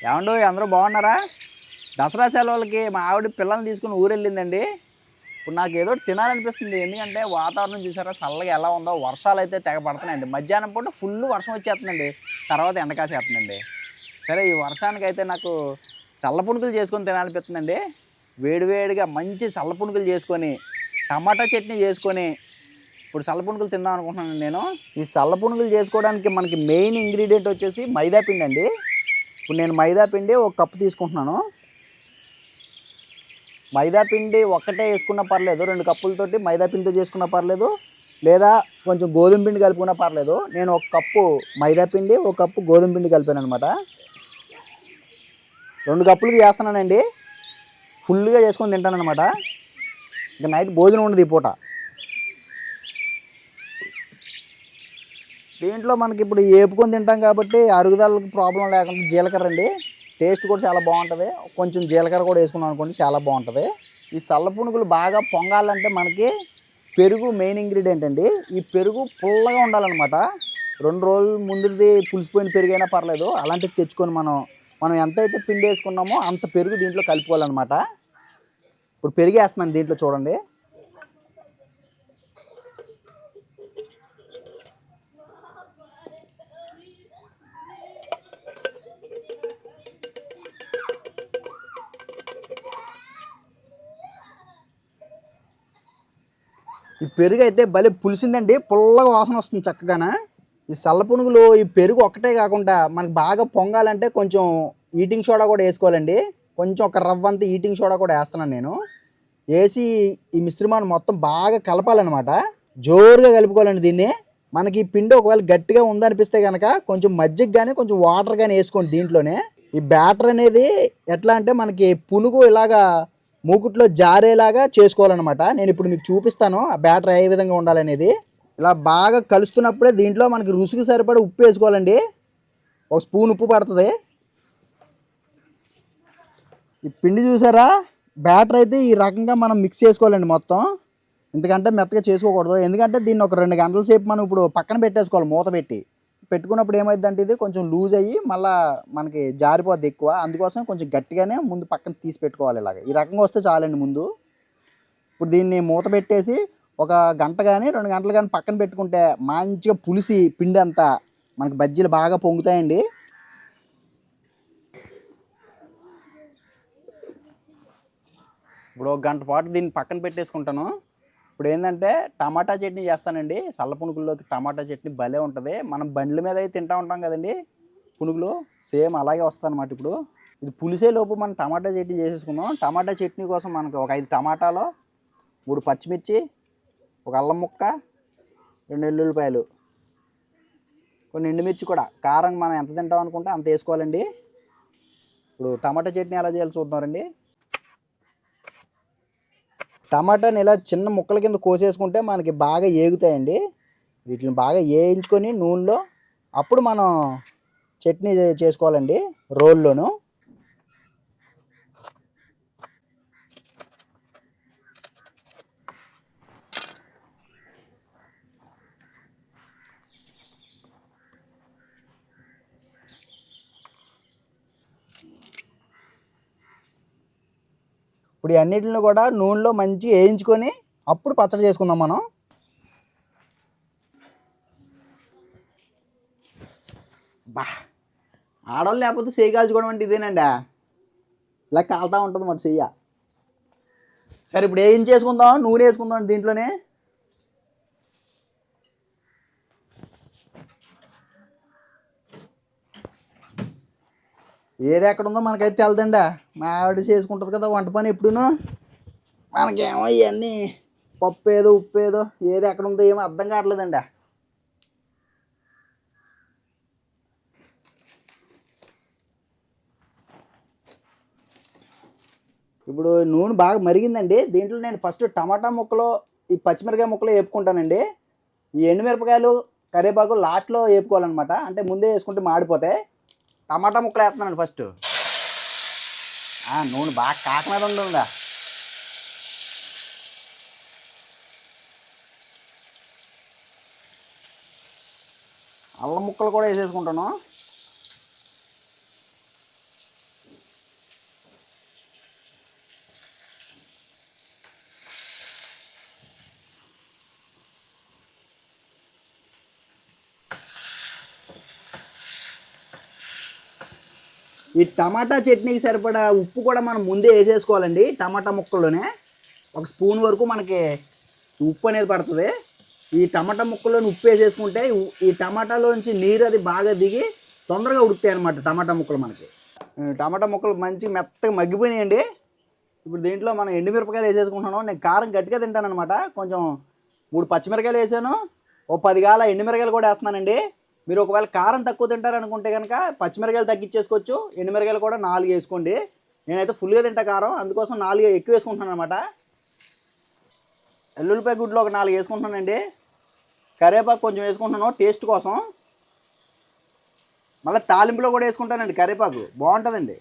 ఏమండో అందరూ బాగున్నారా? దసరా సెలవులకి మా ఆవిడ పిల్లల్ని తీసుకుని ఊరెళ్ళిందండి. ఇప్పుడు నాకు ఏదో తినాలనిపిస్తుంది. ఎందుకంటే వాతావరణం చూసారా చల్లగా ఎలా ఉందో, వర్షాలు అయితే తెగ పడుతున్నాయండి. మధ్యాహ్నం పూట ఫుల్ వర్షం వచ్చేస్తుందండి, తర్వాత ఎండ కాసేస్తుందండి. సరే ఈ వర్షానికైతే నాకు చల్ల పునుకులు చేసుకొని తినాలనిపిస్తుందండి. వేడివేడిగా మంచి చల్ల పునుకులు చేసుకొని, టమాటా చట్నీ చేసుకొని ఇప్పుడు చల్ల పునుకులు తిందాం అనుకుంటున్నాను నేను. ఈ చల్ల పునుకులు చేసుకోవడానికి మనకి మెయిన్ ఇంగ్రీడియంట్ వచ్చేసి మైదా పిండి అండి. ఇప్పుడు నేను మైదా పిండి ఒక కప్పు తీసుకుంటున్నాను. మైదా పిండి ఒక్కటే వేసుకున్నా పర్లేదు, 2 కప్పులతోటి మైదా పిండితో చేసుకున్నా పర్లేదు, లేదా కొంచెం గోధుమ పిండి కలుపుకున్నా పర్లేదు. నేను ఒక కప్పు మైదా పిండి, ఒక కప్పు గోధుమ పిండి కలిపాను అనమాట. 2 కప్పులకి చేస్తున్నానండి. ఫుల్గా చేసుకొని తింటాను అనమాట. ఇక నైట్ భోజనం ఉండదు ఈ పూట. దీంట్లో మనకి ఇప్పుడు ఏపుకొని తింటాం కాబట్టి అరుగుదలకు ప్రాబ్లం లేకుండా జీలకర్ర అండి. టేస్ట్ కూడా చాలా బాగుంటుంది. కొంచెం జీలకర్ర కూడా వేసుకున్నాం అనుకోండి, చాలా బాగుంటుంది. ఈ చల్ల పునుగులు బాగా పొంగాలంటే మనకి పెరుగు మెయిన్ ఇంగ్రీడియంట్ అండి. ఈ పెరుగు పుల్లగా ఉండాలన్నమాట. 2 రోజుల ముందుది పులిసిపోయిన పెరుగు అయినా పర్లేదు, అలాంటివి తెచ్చుకొని మనం ఎంతైతే పిండి వేసుకున్నామో అంత పెరుగు దీంట్లో కలుపుకోవాలన్నమాట. ఇప్పుడు పెరుగు వేస్తున్నాను దీంట్లో, చూడండి. ఈ పెరుగు అయితే భలే పులిసిందండి, పుల్లగా వాసన వస్తుంది చక్కగానే. ఈ చల్ల పునుగులు ఈ పెరుగు ఒక్కటే కాకుండా మనకు బాగా పొంగాలంటే కొంచెం ఈటింగ్ సోడా కూడా వేసుకోవాలండి. కొంచెం ఒక రవ్వంత ఈటింగ్ సోడా కూడా వేస్తున్నాను నేను. వేసి ఈ మిశ్రమాన్ని మొత్తం బాగా కలపాలన్నమాట. జోరుగా కలుపుకోవాలండి దీన్ని. మనకి ఈ పిండి ఒకవేళ గట్టిగా ఉందనిపిస్తే కనుక కొంచెం మజ్జిగ కానీ కొంచెం వాటర్ కానీ వేసుకోండి దీంట్లోనే. ఈ బ్యాటర్ అనేది ఎట్లా అంటే మనకి పునుగు ఇలాగా మూకుట్లో జారేలాగా చేసుకోవాలన్నమాట. నేను ఇప్పుడు మీకు చూపిస్తాను ఆ బ్యాటర్ ఏ విధంగా ఉండాలనేది. ఇలా బాగా కలుస్తున్నప్పుడే దీంట్లో మనకి రుచికి సరిపడా ఉప్పు వేసుకోవాలండి. 1 స్పూన్ ఉప్పు పడుతుంది. ఈ పిండి చూసారా, బ్యాటర్ అయితే ఈ రకంగా మనం మిక్స్ చేసుకోవాలండి మొత్తం. ఎందుకంటే మెత్తగా చేసుకోకూడదు. ఎందుకంటే దీన్ని ఒక 2 గంటల సేపు మనం ఇప్పుడు పక్కన పెట్టేసుకోవాలి మూత పెట్టి. పెట్టుకున్నప్పుడు ఏమైందంటే ఇది కొంచెం లూజ్ అయ్యి మళ్ళీ మనకి జారిపోద్ది ఎక్కువ. అందుకోసం కొంచెం గట్టిగానే ముందు పక్కన తీసి పెట్టుకోవాలి. ఇలాగ ఈ రకంగా వస్తే చాలండి ముందు. ఇప్పుడు దీన్ని మూత పెట్టేసి ఒక గంట కానీ 2 గంటలు కానీ పక్కన పెట్టుకుంటే మంచిగా పులిసి పిండి అంతా మనకి బజ్జీలు బాగా పొంగుతాయండి. ఇప్పుడు 1 గంట పాటు దీన్ని పక్కన పెట్టేసుకుంటాను. ఇప్పుడు ఏంటంటే టమాటా చట్నీ చేస్తానండి. చల్ల పునుగుల్లోకి టమాటా చట్నీ భలే ఉంటుంది. మనం బండ్ల మీద అయితే తింటూ ఉంటాం కదండి పునుగులు, సేమ్ అలాగే వస్తుంది అనమాట. ఇప్పుడు ఇది పులిసే లోపు మనం టమాటా చట్నీ చేసేసుకున్నాం. టమాటా చట్నీ కోసం మనకు ఒక 5 టమాటాలు, 3 పచ్చిమిర్చి, ఒక అల్లం ముక్క, 2 వెల్లుల్లిపాయలు, కొన్ని ఎండుమిర్చి కూడా. కారం మనం ఎంత తింటాం అనుకుంటే అంత వేసుకోవాలండి. ఇప్పుడు టమాటా చట్నీ ఎలా చేయాలో చూద్దాం రండి. టమాటాని ఇలా చిన్న ముక్కల కింద కోసేసుకుంటే మనకి బాగా ఏగుతాయండి. వీటిని బాగా వేయించుకొని నూనెలో అప్పుడు మనం చట్నీ చేసుకోవాలండి రోల్లోను. ఇప్పుడు ఈ అన్నిటిని కూడా నూనెలో మంచి వేయించుకొని అప్పుడు పచ్చడి చేసుకుందాం మనం. బా, ఆడవాళ్ళు లేకపోతే చెయ్యి కాల్చుకోవడం అంటే ఇదేనండి. ఇలా కాలుతూ ఉంటుంది మరి చెయ్య. సరే ఇప్పుడు ఏం చేసుకుందాం, నూనె వేసుకుందాం దీంట్లోనే. ఏది ఎక్కడ ఉందో మనకైతే తెలదండి. మా ఆవిడ చేసుకుంటుంది కదా వంట పని ఎప్పుడునూ. మనకేమో ఇవన్నీ పప్పు ఏదో ఉప్పు ఏదో ఏది ఎక్కడ ఉందో ఏమో అర్థం కావట్లేదండి. ఇప్పుడు నూనె బాగా మరిగిందండి. దీంట్లో నేను ఫస్ట్ టమాటా ముక్కలు, ఈ పచ్చిమిరకాయ ముక్కలు వేపుకుంటానండి. ఈ ఎండుమిరపకాయలు, కరివేపాకు లాస్ట్లో వేపుకోవాలన్నమాట. అంటే ముందే వేసుకుంటే మాడిపోతాయి. టమాటా ముక్కలు వేస్తున్నానండి ఫస్ట్. నూనె బాగా కాకనాడ ఉంటుందా. అల్లం ముక్కలు కూడా వేసేసుకుంటాను. ఈ టమాటా చట్నీకి సరిపడా ఉప్పు కూడా మనం ముందే వేసేసుకోవాలండి. టమాటా ముక్కల్లోనే ఒక స్పూన్ వరకు మనకి ఉప్పు అనేది పడుతుంది. ఈ టమాటా ముక్కల్లోని ఉప్పు వేసేసుకుంటే ఈ టమాటాలోంచి నీరు అది బాగా దిగి తొందరగా ఉడుకుతాయి అన్నమాట టమాటా ముక్కలు మనకి. టమాటా ముక్కలు మంచి మెత్తగా మగ్గిపోయినాయండి. ఇప్పుడు దీంట్లో మనం ఎండుమిరపకాయలు వేసేసుకుంటున్నాం. నేను కారం గట్టిగా తింటాను అనమాట. కొంచెం 3 పచ్చిమిరకాయలు వేసాను, ఓ 10 గాల ఎండుమిరకాయలు కూడా వేస్తున్నానండి. మీరు ఒకవేళ కారం తక్కువ తింటారనుకుంటే కనుక పచ్చిమిరకాయలు తగ్గించేసుకోవచ్చు, ఎండుమిరకాయలు కూడా 4 వేసుకోండి. నేనైతే ఫుల్గా తింటా కారం, అందుకోసం 4 ఎక్కువ వేసుకుంటున్నాను అనమాట. ఎల్లుల్లిపాయ గుడ్లు ఒక 4 వేసుకుంటున్నానండి. కరివేపాకు కొంచెం వేసుకుంటున్నాను టేస్ట్ కోసం. మళ్ళీ తాలింపులో కూడా వేసుకుంటానండి కరివేపాకు, బాగుంటుందండి.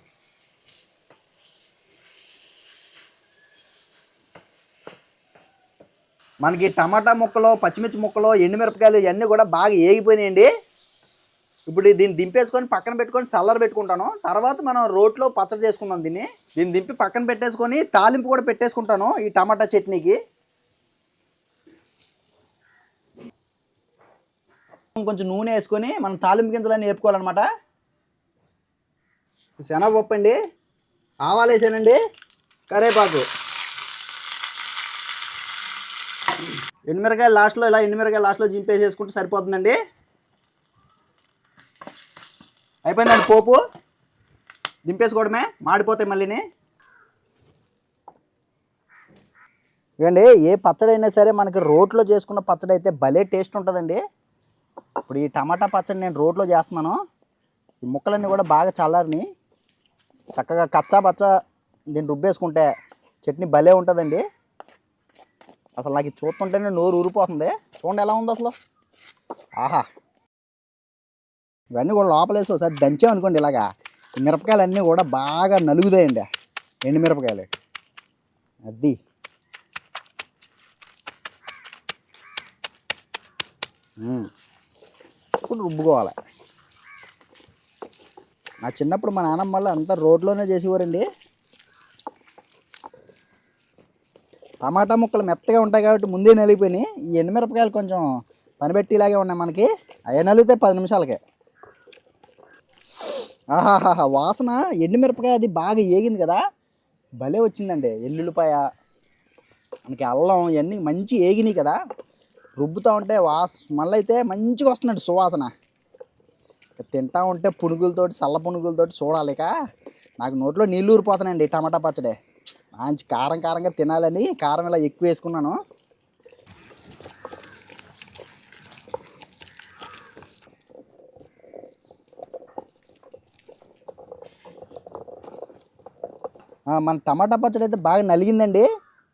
మనకి టమాటా ముక్కలు, పచ్చిమిర్చి ముక్కలు, ఎండుమిరపకాయలు ఇవన్నీ కూడా బాగా ఏగిపోయినాయండి. ఇప్పుడు దీన్ని దింపేసుకొని పక్కన పెట్టుకొని చల్లర పెట్టుకుంటాను. తర్వాత మనం రోట్లో పచ్చడి చేసుకుందాం. దీన్ని దింపి పక్కన పెట్టేసుకొని తాలింపు కూడా పెట్టేసుకుంటాను ఈ టమాటా చట్నీకి. కొంచెం నూనె వేసుకొని మనం తాలింపు గింజలన్నీ వేపుకోవాలన్నమాట. శనగపప్పు అండి, ఆవాలు వేసానండి, కరివేపాకు, ఎండుమిరకాయలు లాస్ట్లో ఇలా ఎండుమిరకాయలు లాస్ట్లో జింపేసేసుకుంటే సరిపోతుందండి. అయిపోయిందండి పోపు, దింపేసుకోవడమే, మాడిపోతాయి మళ్ళీని. ఇవ్వండి, ఏ పచ్చడి అయినా సరే మనకి రోట్లో చేసుకున్న పచ్చడి అయితే భలే టేస్ట్ ఉంటుందండి. ఇప్పుడు ఈ టమాటా పచ్చడి నేను రోట్లో చేస్తున్నాను. ఈ ముక్కలన్నీ కూడా బాగా చల్లారిని చక్కగా కచ్చా పచ్చ దీన్ని రుబ్బేసుకుంటే చట్నీ భలే ఉంటుందండి. అసలు నాకు ఇది చూస్తుంటేనే నోరు ఊరిపోతుంది. చూడండి ఎలా ఉంది అసలు, ఆహా. ఇవన్నీ కూడా లోపలేసి ఒకసారి దంచామనుకోండి ఇలాగా, మిరపకాయలు అన్నీ కూడా బాగా నలుగుతాయండి, ఎండు మిరపకాయలు. అది ఇప్పుడు రుబ్బుకోవాలి. నా చిన్నప్పుడు మా నాన్నమ్మ వాళ్ళు అంతా రోడ్లోనే చేసేవారండి. టమాటా ముక్కలు మెత్తగా ఉంటాయి కాబట్టి ముందే నలిగిపోయినాయి. ఈ ఎండుమిరపకాయలు కొంచెం పనిపెట్టేలాగే ఉన్నాయి మనకి. అవి నలిగితే 10 నిమిషాలకే. ఆహాహా, వాసన ఎండుమిరపకాయ అది బాగా ఏగింది కదా, భలే వచ్చిందండి. ఎల్లుల్లిపాయ, మనకి అల్లం ఇవన్నీ మంచి ఏగినాయి కదా, రుబ్బుతూ ఉంటే మళ్ళీ అయితే మంచిగా వస్తుందండి సువాసన. తింటా ఉంటే పునుగులతోటి, చల్ల పునుగులతోటి చూడాలి. ఇక నాకు నోట్లో నీళ్ళు ఊరిపోతానండి. టమాటా పచ్చడి మంచి కారం కారంగా తినాలని కారం ఇలా ఎక్కువ వేసుకున్నాను. మన టమాటా పచ్చడి అయితే బాగా నలిగిందండి.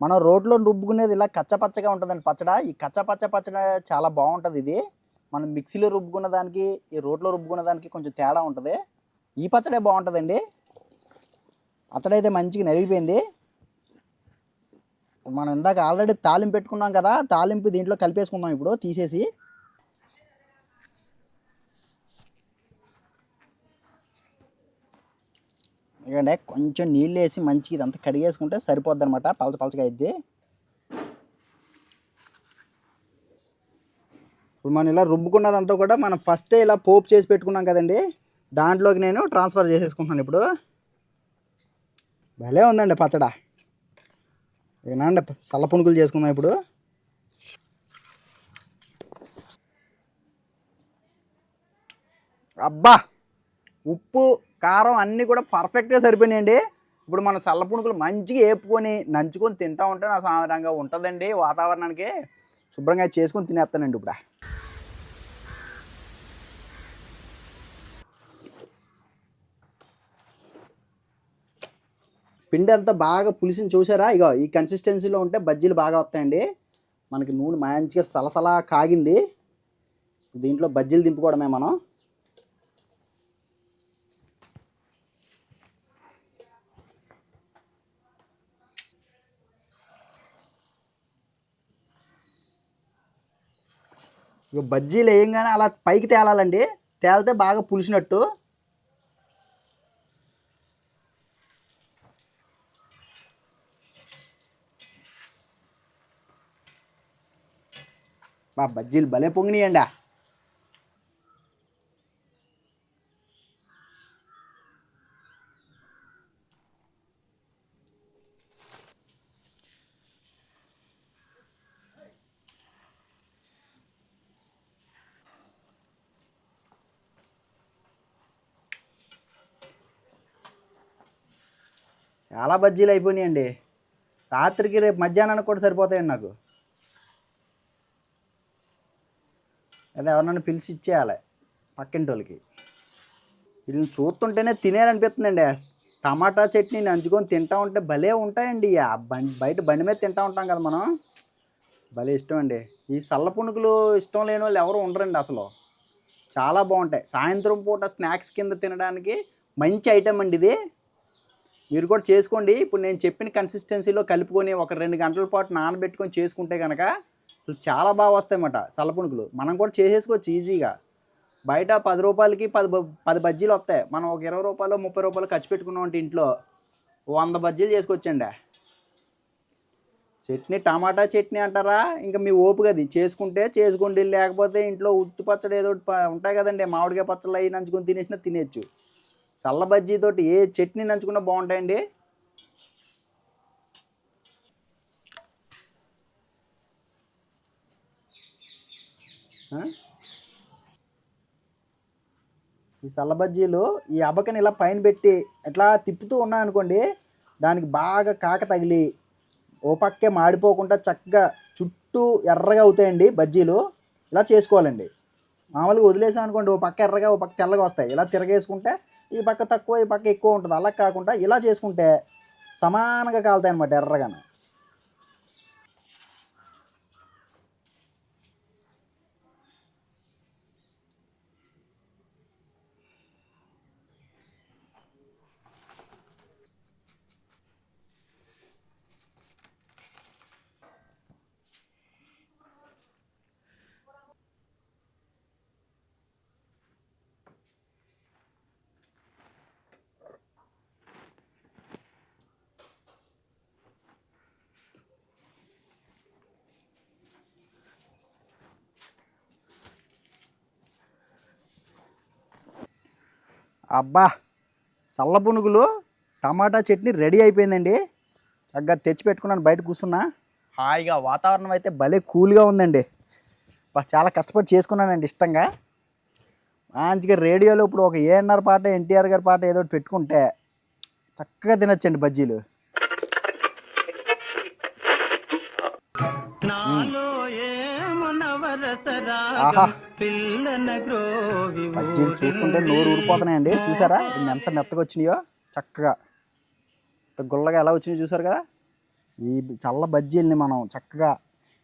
మనం రోట్లో రుబ్బుకునేది ఇలా కచ్చపచ్చగా ఉంటుందండి పచ్చడి. ఈ కచ్చపచ్చ పచ్చడి చాలా బాగుంటుంది. ఇది మనం మిక్సీలో రుబ్బుకున్న దానికి ఈ రోట్లో రుబ్బుకున్న దానికి కొంచెం తేడా ఉంటుంది. ఈ పచ్చడే బాగుంటుందండి. పచ్చడి అయితే మంచిగా నలిగిపోయింది. మనం ఇందాక ఆల్రెడీ తాలింపు పెట్టుకున్నాం కదా, తాలింపు దీంట్లో కలిపేసుకుందాం ఇప్పుడు తీసేసి. ఎందుకంటే కొంచెం నీళ్ళు వేసి మంచిగా ఇదంతా కడిగేసుకుంటే సరిపోద్ది అనమాట, పలచగా అయింది. ఇప్పుడు మనం ఇలా రుబ్బుకున్నదంతా కూడా మనం ఫస్టే ఇలా పోపు చేసి పెట్టుకున్నాం కదండి, దాంట్లోకి నేను ట్రాన్స్ఫర్ చేసేసుకుంటున్నాను ఇప్పుడు. భలే ఉందండి పచ్చడ. ఏనండి చల్ల పునుగులు చేసుకుందాం ఇప్పుడు. అబ్బా, ఉప్పు కారం అన్నీ కూడా పర్ఫెక్ట్గా సరిపోయినాయండి. ఇప్పుడు మన చల్ల పునుగులు మంచిగా వేపుకొని నంచుకొని తింటా ఉంటే నా సాధారణంగా ఉంటుందండి. వాతావరణానికి శుభ్రంగా చేసుకొని తినేస్తానండి ఇప్పుడు. పిండి అంతా బాగా పులిసింది చూసారా, ఇగో ఈ కన్సిస్టెన్సీలో ఉంటే బజ్జీలు బాగా వస్తాయండి. మనకి నూనె మంచిగా సలసలా కాగింది. దీంట్లో బజ్జీలు దింపుకోవడమే మనం. ఇక బజ్జీలు వేయంగానే అలా పైకి తేలాలండి, తేలితే బాగా పులిసినట్టు. మా బజ్జీలు భలే పొంగినాయండి. చాలా బజ్జీలు అయిపోయినాయండి. రాత్రికి రేపు మధ్యాహ్నానికి కూడా సరిపోతాయండి నాకు. అదే ఎవరినైనా పిలిచి ఇచ్చేయాలి పక్కింటి వాళ్ళకి. వీళ్ళని చూస్తుంటేనే తినేయాలనిపిస్తుందండి. టమాటా చట్నీ నంచుకొని తింటా ఉంటే భలే ఉంటాయండి. బయట బండి మీద తింటా ఉంటాం కదా మనం, భలే ఇష్టం అండి. ఈ సల్ల పునుకులు ఇష్టం లేని వాళ్ళు ఎవరు ఉండరండి అసలు. చాలా బాగుంటాయి. సాయంత్రం పూట స్నాక్స్ కింద తినడానికి మంచి ఐటెం అండి ఇది. మీరు కూడా చేసుకోండి. ఇప్పుడు నేను చెప్పిన కన్సిస్టెన్సీలో కలుపుకొని ఒక 2 గంటల పాటు నానబెట్టుకొని చేసుకుంటే కనుక అసలు చాలా బాగా వస్తాయన్నమాట సల్ల పునుకులు. మనం కూడా చేసేసుకోవచ్చు ఈజీగా. బయట 10 రూపాయలకి 10 బజ్జీలు వస్తాయి. మనం ఒక 20 రూపాయలు 30 రూపాయలు ఖర్చు పెట్టుకున్నాం అంటే ఇంట్లో 100 బజ్జీలు చేసుకోవచ్చండి. చట్నీ టమాటా చట్నీ అంటారా, ఇంకా మీ ఓపుగది చేసుకుంటే చేసుకోండి. లేకపోతే ఇంట్లో ఉత్తి పచ్చడి ఏదో ఉంటాయి కదండి, మామిడికాయ పచ్చళ్ళు అవి నంచుకొని తినేసినా తినేచ్చు. చల్ల బజ్జీతోటి ఏ చట్నీ నంచుకున్నా బాగుంటాయండి. ఈ చల్ల బజ్జీలు ఈ అబకని ఇలా పైన పెట్టి ఇట్లా తిప్పుతూ ఉన్నాయనుకోండి, దానికి బాగా కాక తగిలి ఓ పక్కే మాడిపోకుండా చక్కగా చుట్టూ ఎర్రగా అవుతాయండి బజ్జీలు. ఇలా చేసుకోవాలండి. మామూలుగా వదిలేసాం అనుకోండి, ఓ పక్క ఎర్రగా ఓ పక్క తెల్లగా వస్తాయి. ఇలా తిరగేసుకుంటే ఈ పక్క తక్కువ ఈ పక్క ఎక్కువ ఉంటుంది. అలా కాకుండా ఇలా చేసుకుంటే సమానంగా కాలుతాయి అన్నమాట ఎర్రగాను. అబ్బా, చల్ల పునుగులు టమాటా చట్నీ రెడీ అయిపోయిందండి. చక్కగా తెచ్చి పెట్టుకున్నాను, బయట కూర్చున్నా హాయిగా. వాతావరణం అయితే భలే కూల్గా ఉందండి. చాలా కష్టపడి చేసుకున్నానండి ఇష్టంగా. మంచిగా రేడియోలో ఇప్పుడు ఒక ఏఎన్ఆర్ పాట ఎన్టీఆర్ గారి పాట ఏదో పెట్టుకుంటే చక్కగా తినొచ్చండి బజ్జీలు. ఆహా, బజ్జీలు చూస్తుంటే నోరు ఊరిపోతున్నాయండి. చూసారా ఎంత మెత్తగా వచ్చినాయో, చక్కగా గుల్లగా ఎలా వచ్చినాయో చూసారు కదా. ఈ చల్ల బజ్జీలని మనం చక్కగా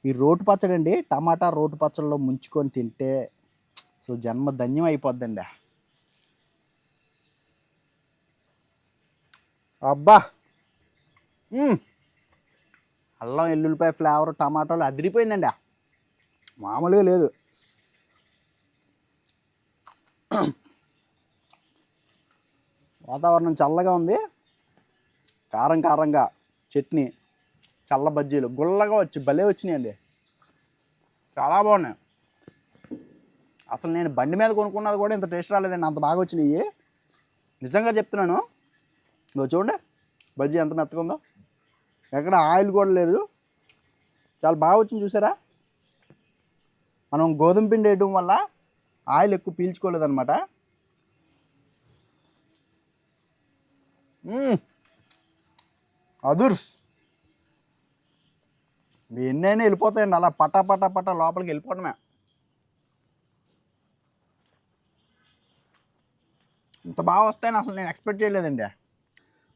ఈ రోటి పచ్చడి అండి, టమాటా రోటి పచ్చడిలో ముంచుకొని తింటే సో జన్మ ధన్యం అయిపోద్దండి. అబ్బా, అల్లం ఎల్లుల్లిపాయ ఫ్లేవర్ టమాటాలు అదిరిపోయిందండి, మామూలుగా లేదు. వాతావరణం చల్లగా ఉంది, కారం కారంగా చట్నీ, చల్ల బజ్జీలు గుల్లగా వచ్చి భలే వచ్చినాయండి, చాలా బాగున్నాయి. అసలు నేను బండి మీద కొనుక్కున్నది కూడా ఇంత టేస్ట్ రాలేదండి, అంత బాగా వచ్చినాయి. నిజంగా చెప్తున్నాను. నువ్వు చూడండి బజ్జీ ఎంత మెత్తగా ఉందో, ఎక్కడ ఆయిల్ కూడా లేదు, చాలా బాగా వచ్చింది. చూసారా, మనం గోధుమ పిండి వేయడం వల్ల ఆయిల్ ఎక్కువ పీల్చుకోలేదన్నమాట. అదుర్స్ ఎన్నైనా వెళ్ళిపోతాయండి, అలా పటా పటా పటా లోపలికి వెళ్ళిపోవడమే. ఇంత బాగా వస్తాయని అసలు నేను ఎక్స్పెక్ట్ చేయలేదండి.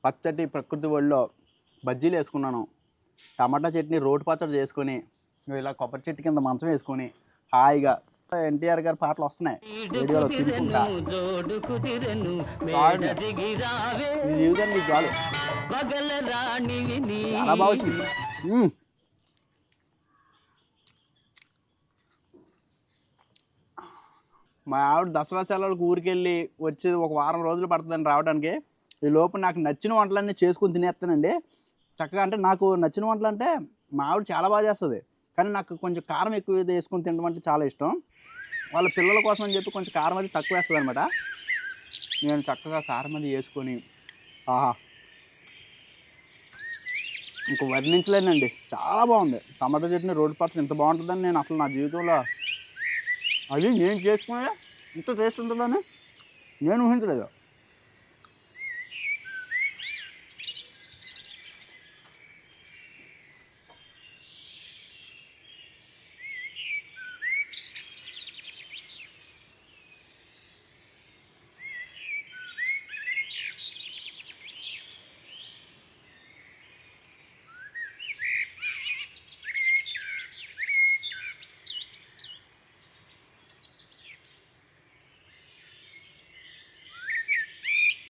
పచ్చటి ప్రకృతి ఒళ్ళో బజ్జీలు వేసుకున్నాను, టమాటా చట్నీ రోటి పచ్చడి చేసుకొని ఇలా కొబ్బరి చెట్టు కింద మంచం వేసుకొని హాయిగా ఎన్టీఆర్ గారి పాటలు వస్తున్నాయి రేడియోలో తిరుగుకుంటా. ఈ జీవితం నీకు చాలు, చాలా బాగా వచ్చింది. మా ఆవిడ దసరా సెలవులకు ఊరికెళ్ళి వచ్చి ఒక వారం రోజులు పడుతుందండి రావడానికి. ఈ లోపు నాకు నచ్చిన వంటలన్నీ చేసుకుని తినేస్తానండి చక్కగా. అంటే నాకు నచ్చిన వంటలు అంటే మా ఆవిడ చాలా బాగా చేస్తుంది, కానీ నాకు కొంచెం కారం ఎక్కువ వేసుకొని తినడం అంటే చాలా ఇష్టం. వాళ్ళ పిల్లల కోసం అని చెప్పి కొంచెం కారం అది తక్కువ వేస్తుంది అనమాట. నేను చక్కగా కారం అది వేసుకొని ఆహా ఇంక వర్ణించలేనండి, చాలా బాగుంది. టమాటా చట్నీ రోటి పచ్చడి ఇంత బాగుంటుందని నేను అసలు నా జీవితంలో, అది నేను చేసుకునే ఇంత టేస్ట్ ఉంటుందని నేను ఊహించలేదు.